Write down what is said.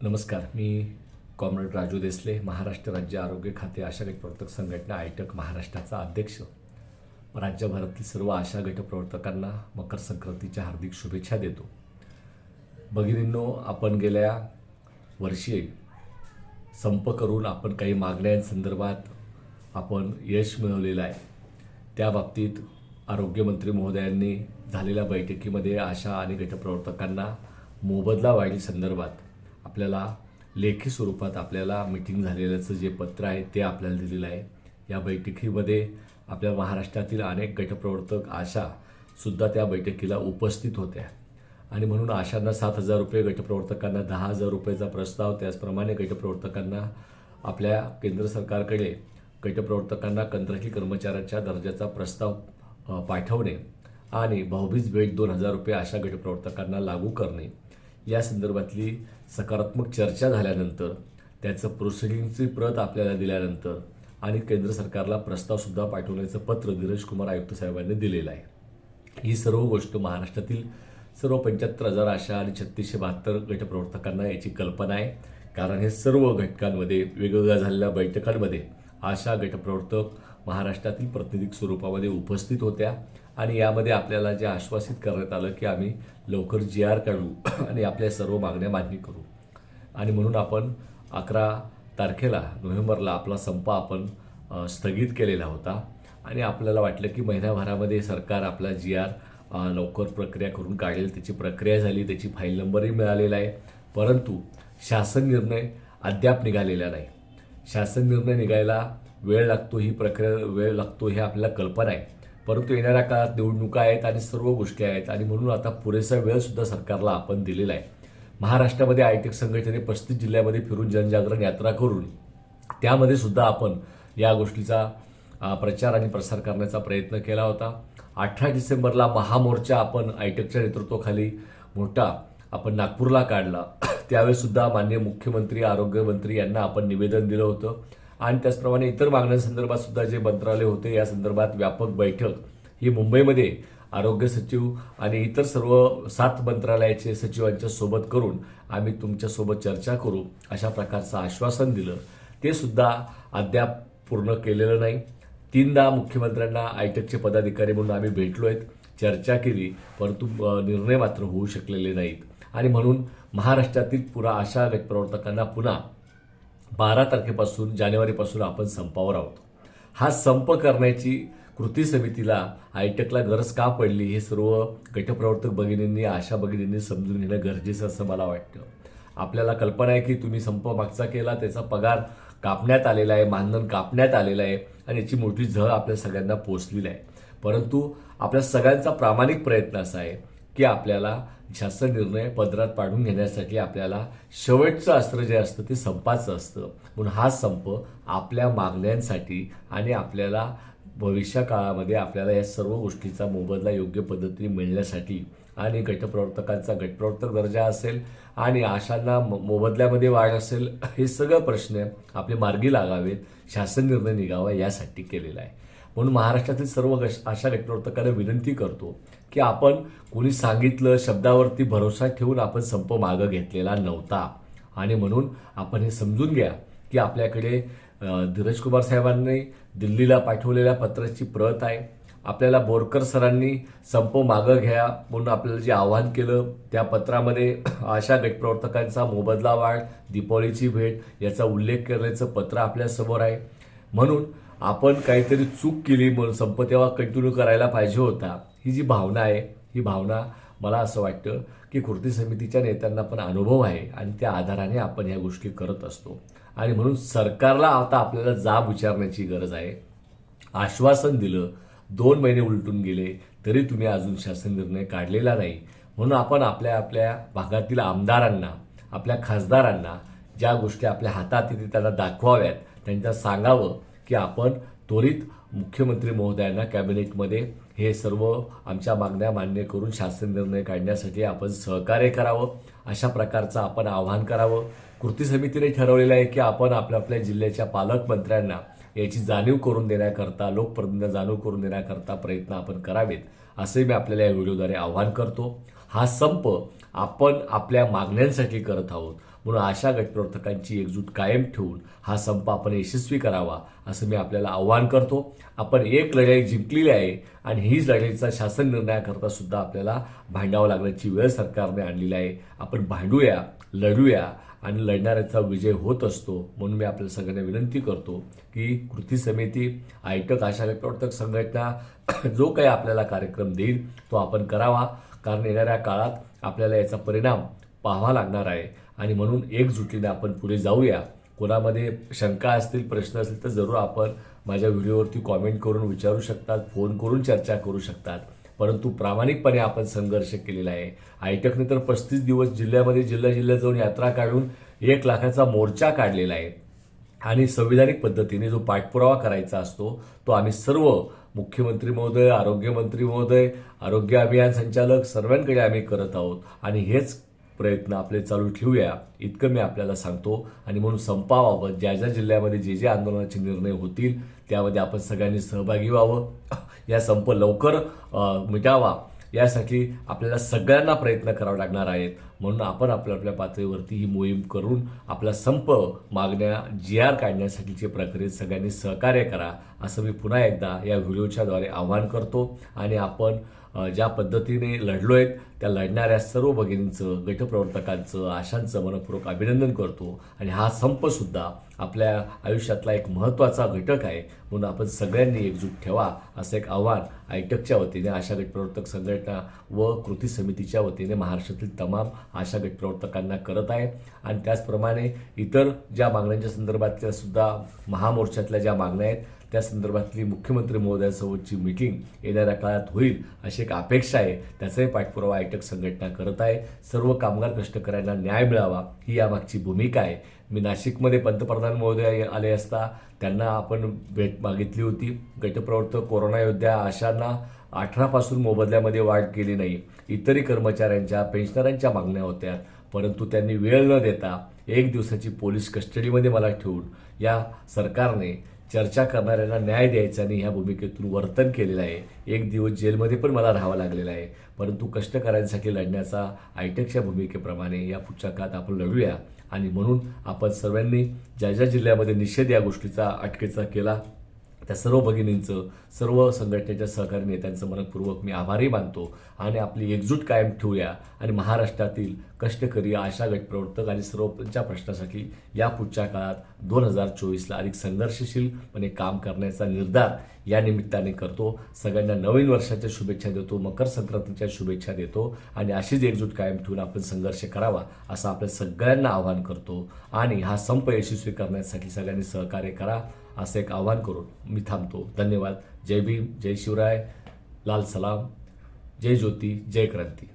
नमस्कार. मी कॉम्रेड राजू देसले, महाराष्ट्र राज्य आरोग्य खाते आशा गट प्रवर्तक संघटना आयटक महाराष्ट्राचा अध्यक्ष. राज्यभरातील सर्व आशा गट प्रवर्तकांना मकर संक्रांतीच्या हार्दिक शुभेच्छा देतो. भगिनींनो, आपण गेल्या वर्षी संप करून आपण काही मागण्यांसंदर्भात आपण यश मिळवलेलं आहे. त्या बाबतीत आरोग्यमंत्री महोदयांनी झालेल्या बैठकीमध्ये आशा आणि गटप्रवर्तकांना मोबदला वाढी संदर्भात आपल्याला लेखी स्वरूपात आपल्याला मीटिंग झालेल्याचं जे पत्र आहे ते आपल्याला दिलेलं आहे. या बैठकीमध्ये आपल्या महाराष्ट्रातील अनेक गटप्रवर्तक आशासुद्धा त्या बैठकीला उपस्थित होत्या आणि म्हणून आशांना 7,000 रुपये, गटप्रवर्तकांना 10,000 रुपयेचा प्रस्ताव, त्याचप्रमाणे गटप्रवर्तकांना आपल्या केंद्र सरकारकडे गटप्रवर्तकांना कंत्राटी कर्मचाऱ्याच्या दर्जाचा प्रस्ताव पाठवणे आणि भाऊबीज भेट 2,000 रुपये अशा गटप्रवर्तकांना लागू करणे या संदर्भातली सकारात्मक चर्चा झाल्यानंतर त्याचं प्रोसिडिंगची प्रत आपल्याला दिल्यानंतर आणि केंद्र सरकारला प्रस्तावसुद्धा पाठवण्याचं पत्र धीरज कुमार आयुक्त साहेबांनी दिलेलं आहे. ही सर्व गोष्ट महाराष्ट्रातील सर्व 75,000 आशा आणि 3672 गटप्रवर्तकांना याची कल्पना आहे. कारण हे सर्व घटकांमध्ये वेगवेगळ्या झालेल्या बैठकांमध्ये आशा गटप्रवर्तक महाराष्ट्रातील प्रातिनिधिक स्वरूपामध्ये उपस्थित होत्या आणि यामध्ये आपल्याला जे आश्वासित करण्यात आलं की आम्ही लवकर GR काढू आणि आपल्या सर्व मागण्या मान्य करू. आणि म्हणून आपण 11 तारखेला नोव्हेंबरला आपला संप आपण स्थगित केलेला होता आणि आपल्याला वाटलं की महिन्याभरामध्ये सरकार आपला GR लवकर प्रक्रिया करून काढेल. त्याची प्रक्रिया झाली, त्याची फाईल नंबरही मिळालेला आहे, परंतु शासन निर्णय अद्याप निघालेला नाही. शासन निर्णय निघायला वेळ लागतो, ही प्रक्रिया वेळ लागतो हे आपल्याला कल्पना आहे, परंतु येणाऱ्या काळात निवडणुका आहेत आणि सर्व गोष्टी आहेत आणि म्हणून आता पुरेसा वेळसुद्धा सरकारला आपण दिलेला आहे. महाराष्ट्रामध्ये आयटेक संघटनेने 35 जिल्ह्यामध्ये फिरून जनजागरण यात्रा करून त्यामध्ये सुद्धा आपण या गोष्टीचा प्रचार आणि प्रसार करण्याचा प्रयत्न केला होता. 18 डिसेंबरला महामोर्चा आपण आयटेकच्या नेतृत्वाखाली मोठा आपण नागपूरला काढला. त्यावेळेसुद्धा माननीय मुख्यमंत्री, आरोग्यमंत्री यांना आपण निवेदन दिलं होतं आणि त्याचप्रमाणे इतर मागण्यांसंदर्भात सुद्धा जे मंत्रालय होते या संदर्भात व्यापक बैठक ही मुंबईमध्ये आरोग्य सचिव आणि इतर सर्व 7 मंत्रालयाचे सचिवांच्या सोबत करून आम्ही तुमच्यासोबत चर्चा करू अशा प्रकारचं आश्वासन दिलं. ते सुद्धा अद्याप पूर्ण केलेलं नाही. 3दा मुख्यमंत्र्यांना आयटेकचे पदाधिकारी म्हणून आम्ही भेटलो आहेत, चर्चा केली, परंतु निर्णय मात्र होऊ शकलेले नाहीत आणि म्हणून महाराष्ट्रातील पुरा आशा गटप्रवर्तकांना पुन्हा 12 तारखेपासून जानेवारीपासून आपण संपावर आहोत. हा संप करण्याची कृती समितीला आयटेकला गरज का पडली हे सर्व गटप्रवर्तक भगिनींनी, आशा भगिनींनी समजून घेणं गरजेचं असं मला वाटतं. आपल्याला कल्पना आहे की तुम्ही संप मागचा केला, त्याचा पगार कापण्यात आलेला आहे, मानधन कापण्यात आलेलं आहे आणि याची मोठी झळ आपल्या सगळ्यांना पोचलेली आहे. परंतु आपल्या सगळ्यांचा प्रामाणिक प्रयत्न असा आहे की आपल्याला शासन निर्णय पदरात पाडून घेण्यासाठी आपल्याला शेवटचं अस्त्र जे असतं ते संपाचं असतं. म्हणून हा संप आपल्या मागण्यांसाठी आणि आपल्याला भविष्य काळामध्ये आपल्याला या सर्व गोष्टीचा मोबदला योग्य पद्धतीने मिळण्यासाठी आणि गटप्रवर्तकांचा गटप्रवर्तक दर्जा असेल आणि आशांना मोबदल्यामध्ये वाढ असेल, हे सगळे प्रश्न आपले मार्गी लागावेत, शासन निर्णय निघावा यासाठी केलेला आहे. म्हणून महाराष्ट्रातील सर्व आशा गटप्रवर्तकांना विनंती करतो की आपण कोणी सांगितलं शब्दावरती भरोसा ठेवून आपण संप मागं घेतलेला नव्हता आणि म्हणून आपण हे समजून घ्या की आपल्याकडे धीरज कुमार साहेबांनी दिल्लीला पाठवलेल्या पत्राची प्रत आहे. आपल्याला बोरकर सरांनी संप मागं घ्या म्हणून आपल्याला जे आवाहन केलं त्या पत्रामध्ये आशा गटप्रवर्तकांचा मोबदला वाढ, दीपावलीची भेट याचा उल्लेख करण्याचं पत्र आपल्यासमोर आहे. म्हणून आपण काहीतरी चूक केली म्हणून संप तेव्हा कंटिन्यू करायला पाहिजे होता, ही जी भावना आहे, ही भावना मला असं वाटतं की कृती समितीच्या नेत्यांना पण अनुभव आहे आणि त्या आधाराने आपण ह्या गोष्टी करत असतो आणि म्हणून सरकारला आता आपल्याला जाब विचारण्याची गरज आहे. आश्वासन दिलं, 2 महिने उलटून गेले तरी तुम्ही अजून शासन निर्णय काढलेला नाही. म्हणून आपण आपल्या भागातील आमदारांना, आपल्या खासदारांना ज्या गोष्टी आपल्या हातात येते त्यांना दाखवाव्यात, त्यांना सांगावं की आपण त्वरित मुख्यमंत्री महोदयांना कॅबिनेटमध्ये हे सर्व आमच्या मागण्या मान्य करून शासन निर्णय काढण्यासाठी आपण सहकार्य करावं, अशा प्रकारचं आपण आवाहन करावं. कृती समितीने ठरवलेलं आहे की आपण आपल्या जिल्ह्याच्या पालकमंत्र्यांना याची जाणीव करून देण्याकरता, लोकप्रतिनिधींना जाणीव करून देण्याकरता प्रयत्न आपण करावेत, असे मी आपल्याला या व्हिडिओद्वारे आवाहन करतो. हा संप आपण आपल्या मागण्यांसाठी करत आहोत. म्हणून आशा गटप्रवर्तकांची एकजूट कायम ठेवून हा संप आपण यशस्वी करावा असं मी आपल्याला आवाहन करतो. आपण एक लढाई जिंकलेली आहे आणि हीच लढाईचा शासन निर्णयाकरता सुद्धा आपल्याला भांडावं लागण्याची वेळ सरकारने आणलेली आहे. आपण भांडूया, लढूया आणि लढणाऱ्याचा विजय होत असतो. म्हणून मी आपल्या सगळ्यांना विनंती करतो की कृती समिती, आयटक, आशा गटप्रवर्तक संघटना जो काही आपल्याला कार्यक्रम देईल तो आपण करावा, कारण येणाऱ्या काळात आपल्याला याचा परिणाम पाहावा लागणार आहे. आणि म्हणून एकजुटीने आपण पुढे जाऊया. कोणामध्ये शंका असतील, प्रश्न असतील तर जरूर आपण माझ्या व्हिडिओवरती कॉमेंट करून विचारू शकतात, फोन करून चर्चा करू शकतात. परंतु प्रामाणिकपणे आपण संघर्ष केलेला आहे. आयटकने तर 35 दिवस जिल्ह्यामध्ये जिल्ह्यात जाऊन यात्रा काढून 1 लाखाचा मोर्चा काढलेला आहे. आणि संविधानिक पद्धतीने जो पाठपुरावा करायचा असतो तो आम्ही सर्व मुख्यमंत्री महोदय, आरोग्यमंत्री महोदय, आरोग्य अभियान संचालक सर्वांकडे आम्ही करत आहोत. आणि हेच प्रयत्न आपले चालू ठेवूया इतकं मी आपल्याला सांगतो. आणि म्हणून संपाबाबत ज्या ज्या जिल्ह्यामध्ये जे जे आंदोलनाचे निर्णय होतील त्यामध्ये आपण सगळ्यांनी सहभागी व्हावं. या संप लवकर मिटावा यासाठी आपल्याला सगळ्यांना प्रयत्न करावे लागणार आहेत. म्हणून आपण आपल्या पातळीवरती ही मोहीम करून आपला संप मागण्या GR काढण्यासाठीची प्रक्रियेत सगळ्यांनी सहकार्य करा असं मी पुन्हा एकदा या व्हिडिओच्याद्वारे आवाहन करतो. आणि आपण ज्या पद्धतीने लढलोय त्या लढणाऱ्या सर्व भगिनींचं, गटप्रवर्तकांचं, आशांचं मनपूर्वक अभिनंदन करतो. आणि हा संपसुद्धा आपल्या आयुष्यातला एक महत्त्वाचा घटक आहे. म्हणून आपण सगळ्यांनी एकजूट ठेवा असं एक आव्हान आयटकच्या वतीने, आशा गटप्रवर्तक संघटना व कृती समितीच्या वतीने महाराष्ट्रातील तमाम आशा गटप्रवर्तकांना करत आहे. आणि त्याचप्रमाणे इतर ज्या मागण्यांच्या संदर्भातल्या सुद्धा महामोर्चातल्या ज्या मागण्या आहेत त्या संदर्भातली मुख्यमंत्री महोदयांसोबतची मीटिंग येणाऱ्या काळात होईल अशी एक अपेक्षा आहे. त्याचाही पाठपुरावा आयटक संघटना करत आहे. सर्व कामगार कष्टकऱ्यांना न्याय मिळावा ही यामागची भूमिका आहे. मी नाशिकमध्ये पंतप्रधान महोदय आले असता त्यांना आपण भेट मागितली होती. गटप्रवर्तक, कोरोना योद्ध्या, आशांना 18 पासून मोबदल्यामध्ये वाढ केली नाही. इतरही कर्मचाऱ्यांच्या, पेन्शनरांच्या मागण्या होत्या. परंतु त्यांनी वेळ न देता 1 दिवसाची पोलीस कस्टडीमध्ये मला ठेवून या सरकारने चर्चा करणाऱ्यांना न्याय द्यायचा आणि ह्या भूमिकेतून वर्तन केलेलं आहे. 1 दिवस जेलमध्ये पण मला राहावं लागलेलं आहे. परंतु कष्टकऱ्यांसाठी लढण्याचा आयटकच्या भूमिकेप्रमाणे या पुढच्या काळात आपण लढूया. आणि म्हणून आपण सर्वांनी ज्या ज्या जिल्ह्यामध्ये निषेध या गोष्टीचा, अटकेचा केला त्या सर्व भगिनींचं, सर्व संघटनेच्या सहकारी नेत्यांचं मनपूर्वक मी आभारी मानतो. आणि आपली एकजूट कायम ठेवूया आणि महाराष्ट्रातील कष्टकरी, आशा गटप्रवर्तक आणि सर्वच्या प्रश्नासाठी या पुढच्या काळात 2024ला अधिक संघर्षशीलपणे काम करण्याचा निर्धार या निमित्ताने करतो. सगळ्यांना नवीन वर्षाच्या शुभेच्छा देतो, मकर संक्रांतीच्या शुभेच्छा देतो. आणि अशीच एकजूट कायम ठेवून आपण संघर्ष करावा असं आपल्या सगळ्यांना आवाहन करतो. आणि हा संप यशस्वी करण्यासाठी सगळ्यांनी सहकार्य करा असं एक आवाहन करून मी थांबतो. धन्यवाद. जय भीम, जय शिवराय, लाल सलाम, जय ज्योती, जय क्रांती.